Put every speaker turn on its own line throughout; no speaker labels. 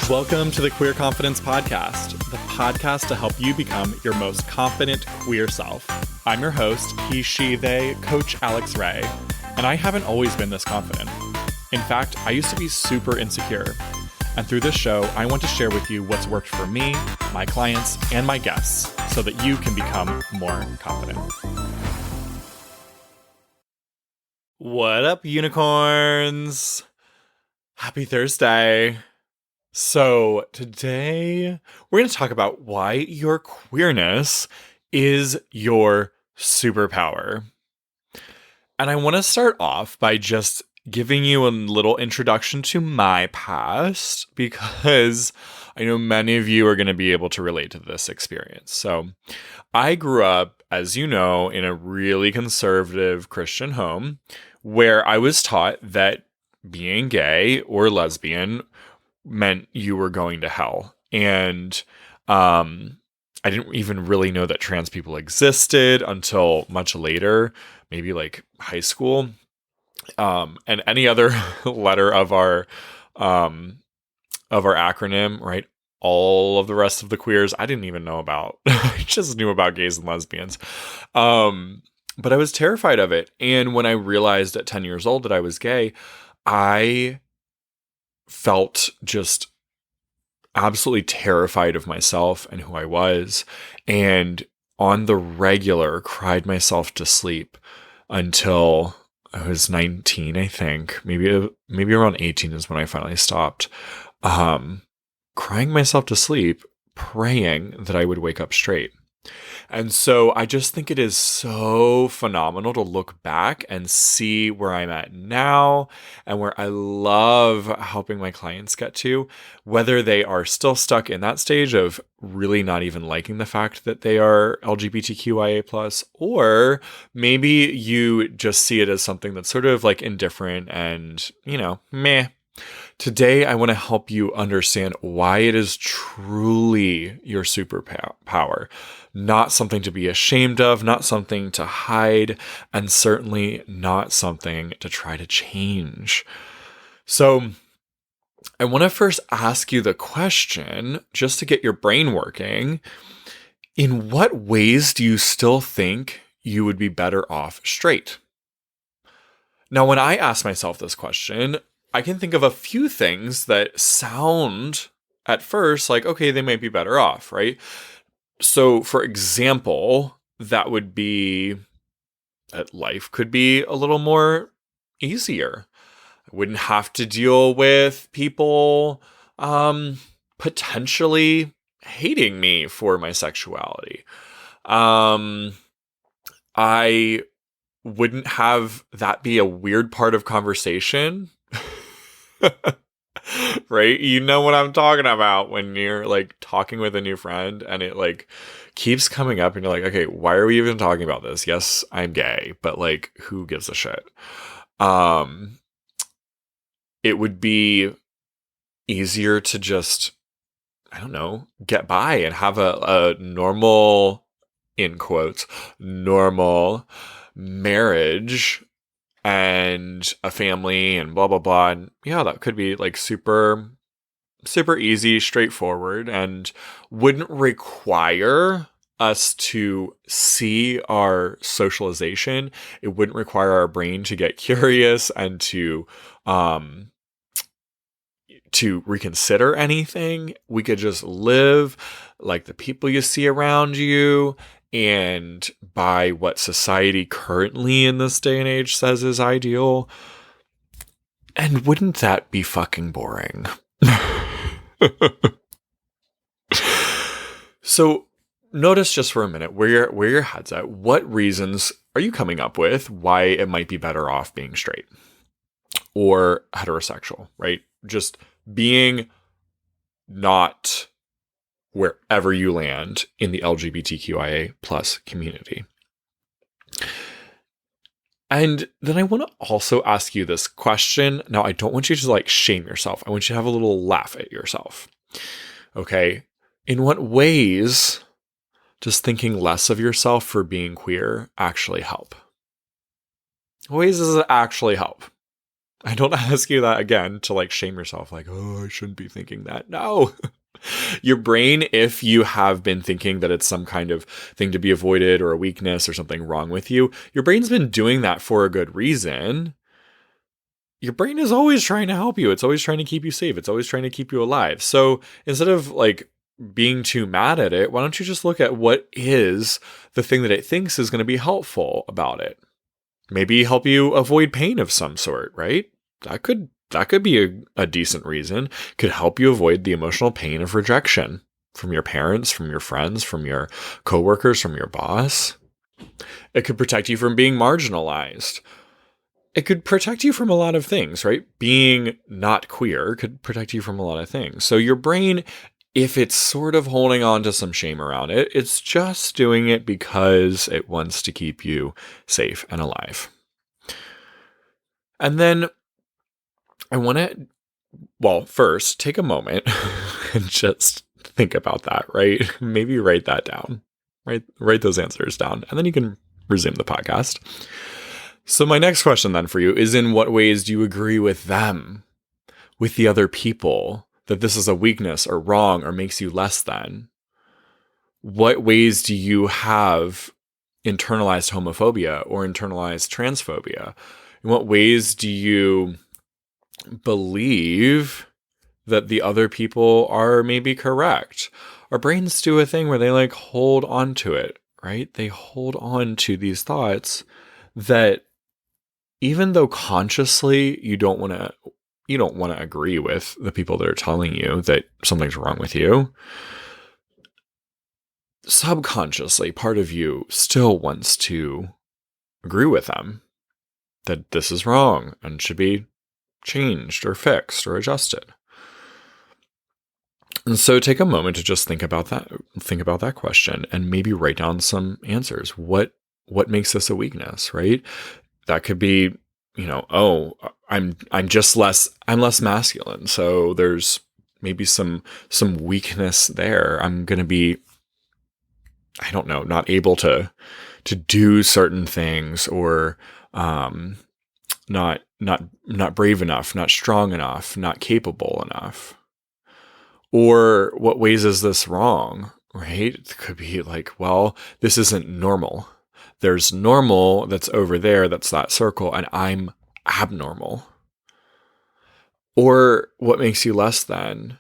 Welcome to the Queer Confidence Podcast, the podcast to help you become your most confident queer self. I'm your host, he, she, they, Coach Alex Ray, and I haven't always been this confident. In fact, I used to be super insecure. And through this show, I want to share with you what's worked for me, my clients, and my guests so that you can become more confident. What up, unicorns? Happy Thursday. So today we're going to talk about why your queerness is your superpower. And I want to start off by just giving you a little introduction to my past because I know many of you are going to be able to relate to this experience. So I grew up, as you know, in a really conservative Christian home where I was taught that being gay or lesbian meant you were going to hell. And I didn't even really know that trans people existed until much later, maybe like high school. And any other letter of our acronym, right? All of the rest of the queers, I didn't even know about. I just knew about gays and lesbians. But I was terrified of it. And when I realized at 10 years old that I was gay, I felt just absolutely terrified of myself and who I was, and on the regular cried myself to sleep until I was 19, I think. Maybe around 18 is when I finally stopped. Crying myself to sleep, praying that I would wake up straight. And so I just think it is so phenomenal to look back and see where I'm at now and where I love helping my clients get to, whether they are still stuck in that stage of really not even liking the fact that they are LGBTQIA+, or maybe you just see it as something that's sort of like indifferent and, meh. Today, I want to help you understand why it is truly your superpower, not something to be ashamed of, not something to hide, and certainly not something to try to change. So I want to first ask you the question, just to get your brain working, in what ways do you still think you would be better off straight? Now, when I ask myself this question, I can think of a few things that sound at first like, okay, they might be better off, right? So, for example, that would be that life could be a little more easier. I wouldn't have to deal with people potentially hating me for my sexuality. I wouldn't have that be a weird part of conversation. Right? You know what I'm talking about when you're like talking with a new friend and it like keeps coming up and you're like, okay, why are we even talking about this? Yes, I'm gay, but like, who gives a shit? It would be easier to just, I don't know, get by and have a normal, in quotes, normal marriage and a family and blah, blah, blah. And yeah, that could be like super, super easy, straightforward, and wouldn't require us to see our socialization. It wouldn't require our brain to get curious and to reconsider anything. We could just live like the people you see around you and by what society currently in this day and age says is ideal. And wouldn't that be fucking boring? So notice just for a minute where your head's at. What reasons are you coming up with why it might be better off being straight or heterosexual, right? Just being not wherever you land in the LGBTQIA plus community. And then I want to also ask you this question. Now, I don't want you to like shame yourself. I want you to have a little laugh at yourself. Okay. In what ways does thinking less of yourself for being queer actually help? What ways does it actually help? I don't ask you that again to like shame yourself, like, oh, I shouldn't be thinking that. No. Your brain, if you have been thinking that it's some kind of thing to be avoided or a weakness or something wrong with you, your brain's been doing that for a good reason. Your brain is always trying to help you. It's always trying to keep you safe. It's always trying to keep you alive. So instead of like being too mad at it, why don't you just look at what is the thing that it thinks is going to be helpful about it? Maybe help you avoid pain of some sort, right? That could be a decent reason. Could help you avoid the emotional pain of rejection from your parents, from your friends, from your coworkers, from your boss. It could protect you from being marginalized. It could protect you from a lot of things, right? Being not queer could protect you from a lot of things. So your brain, if it's sort of holding on to some shame around it, it's just doing it because it wants to keep you safe and alive. And then I want to, well, first take a moment and just think about that, right? Maybe write that down, write those answers down, and then you can resume the podcast. So my next question then for you is, in what ways do you agree with them, with the other people, that this is a weakness or wrong or makes you less than? What ways do you have internalized homophobia or internalized transphobia? In what ways do you believe that the other people are maybe correct? Our brains do a thing where they like hold on to it, right? They hold on to these thoughts that even though consciously you don't want to agree with the people that are telling you that something's wrong with you, subconsciously part of you still wants to agree with them that this is wrong and should be changed or fixed or adjusted. And so take a moment to just think about that question and maybe write down some answers. What makes this a weakness, right? That could be, oh, I'm less masculine. So there's maybe some weakness there. I'm going to be, I don't know, not able to do certain things, or not brave enough, not strong enough, not capable enough. Or what ways is this wrong, right? It could be like, well, this isn't normal. There's normal that's over there, that's that circle, and I'm abnormal. Or what makes you less than?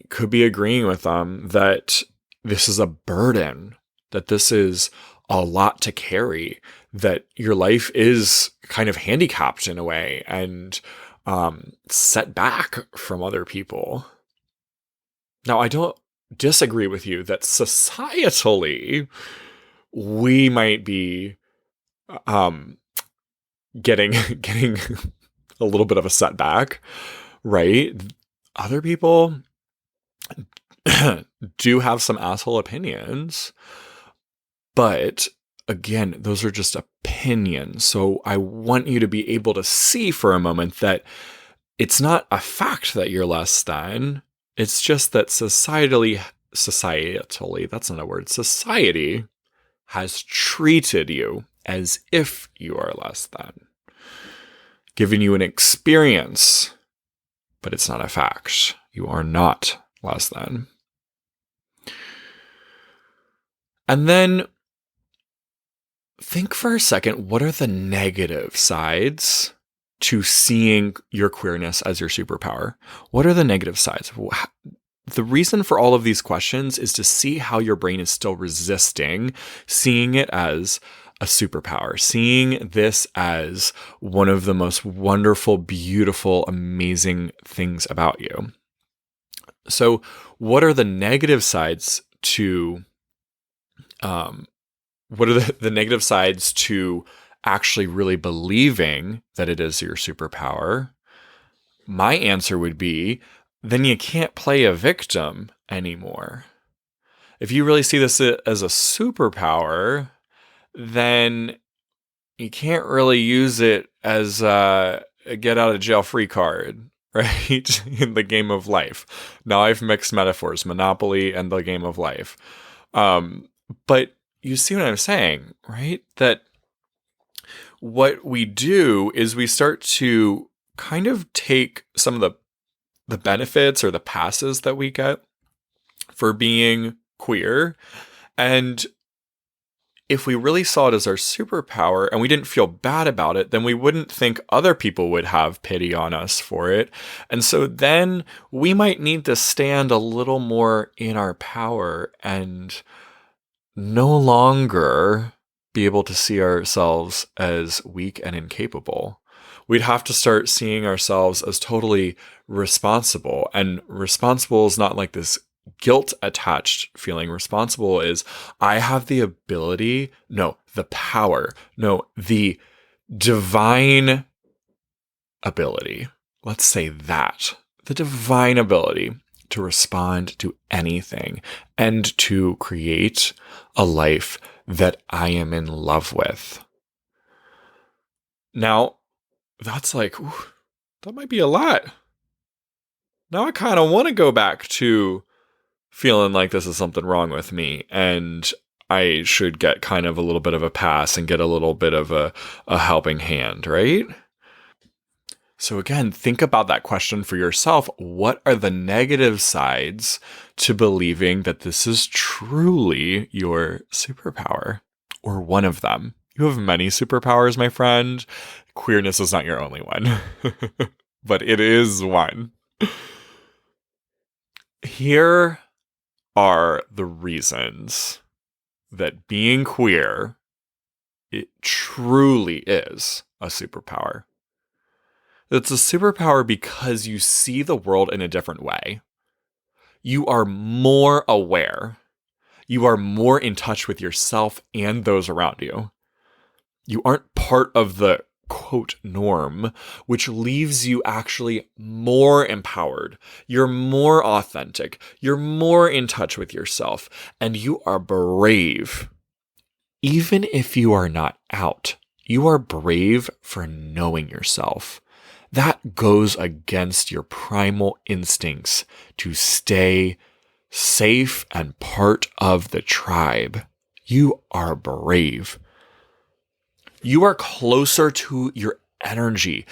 Could be agreeing with them that this is a burden, that this is a lot to carry, that your life is kind of handicapped in a way and set back from other people. Now, I don't disagree with you that societally we might be getting a little bit of a setback, right? Other people do have some asshole opinions, but again, those are just opinions. So I want you to be able to see for a moment that it's not a fact that you're less than. It's just that societally, that's not a word, society has treated you as if you are less than, given you an experience, but it's not a fact. You are not less than. And then think for a second, what are the negative sides to seeing your queerness as your superpower? What are the negative sides? The reason for all of these questions is to see how your brain is still resisting seeing it as a superpower, seeing this as one of the most wonderful, beautiful, amazing things about you. So what are the negative sides to, what are the negative sides to actually really believing that it is your superpower? My answer would be, then you can't play a victim anymore. If you really see this as a superpower, then you can't really use it as a get out of jail free card, right? In the game of life. Now I've mixed metaphors, Monopoly and the game of life. But you see what I'm saying, right? That what we do is we start to kind of take some of the benefits or the passes that we get for being queer, and if we really saw it as our superpower and we didn't feel bad about it, then we wouldn't think other people would have pity on us for it. And so then we might need to stand a little more in our power and no longer be able to see ourselves as weak and incapable. We'd have to start seeing ourselves as totally responsible. And responsible is not like this guilt attached feeling. Responsible is I have the ability, no, the power, no, the divine ability. Let's say that. The divine ability to respond to anything and to create a life that I am in love with. Now, that's like, ooh, that might be a lot. Now I kind of want to go back to feeling like this is something wrong with me and I should get kind of a little bit of a pass and get a little bit of a helping hand, right? So again, think about that question for yourself. What are the negative sides to believing that this is truly your superpower or one of them? You have many superpowers, my friend. Queerness is not your only one, but it is one. Here are the reasons that being queer, it truly is a superpower. It's a superpower because you see the world in a different way. You are more aware. You are more in touch with yourself and those around you. You aren't part of the quote norm, which leaves you actually more empowered. You're more authentic. You're more in touch with yourself, and you are brave. Even if you are not out, you are brave for knowing yourself. That goes against your primal instincts to stay safe and part of the tribe. You are brave. You are closer to your energy.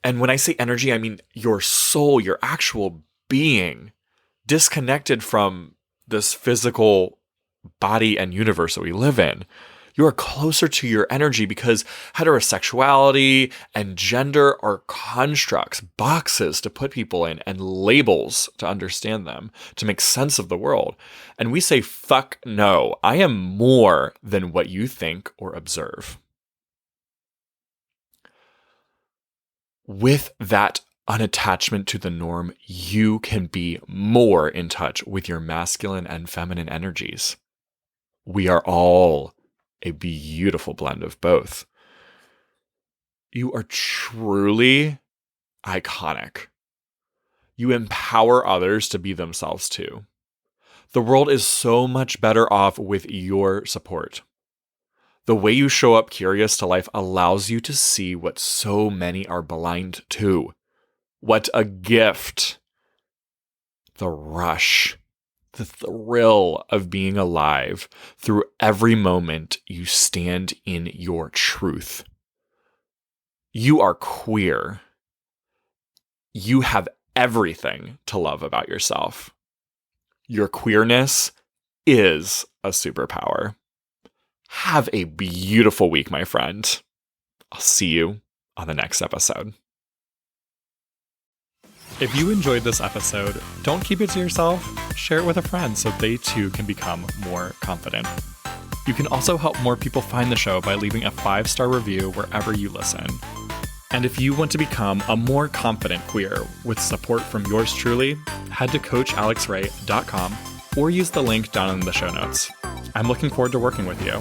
And when I say energy, I mean your soul, your actual being, disconnected from this physical body and universe that we live in. You are closer to your energy because heterosexuality and gender are constructs, boxes to put people in, and labels to understand them, to make sense of the world. And we say, fuck no, I am more than what you think or observe. With that unattachment to the norm, you can be more in touch with your masculine and feminine energies. We are all a beautiful blend of both. You are truly iconic. You empower others to be themselves too. The world is so much better off with your support. The way you show up curious to life allows you to see what so many are blind to. What a gift. The rush. The thrill of being alive through every moment you stand in your truth. You are queer. You have everything to love about yourself. Your queerness is a superpower. Have a beautiful week, my friend. I'll see you on the next episode. If you enjoyed this episode, don't keep it to yourself. Share it with a friend so they too can become more confident. You can also help more people find the show by leaving a 5-star review wherever you listen. And if you want to become a more confident queer with support from yours truly, head to coachalexray.com or use the link down in the show notes. I'm looking forward to working with you.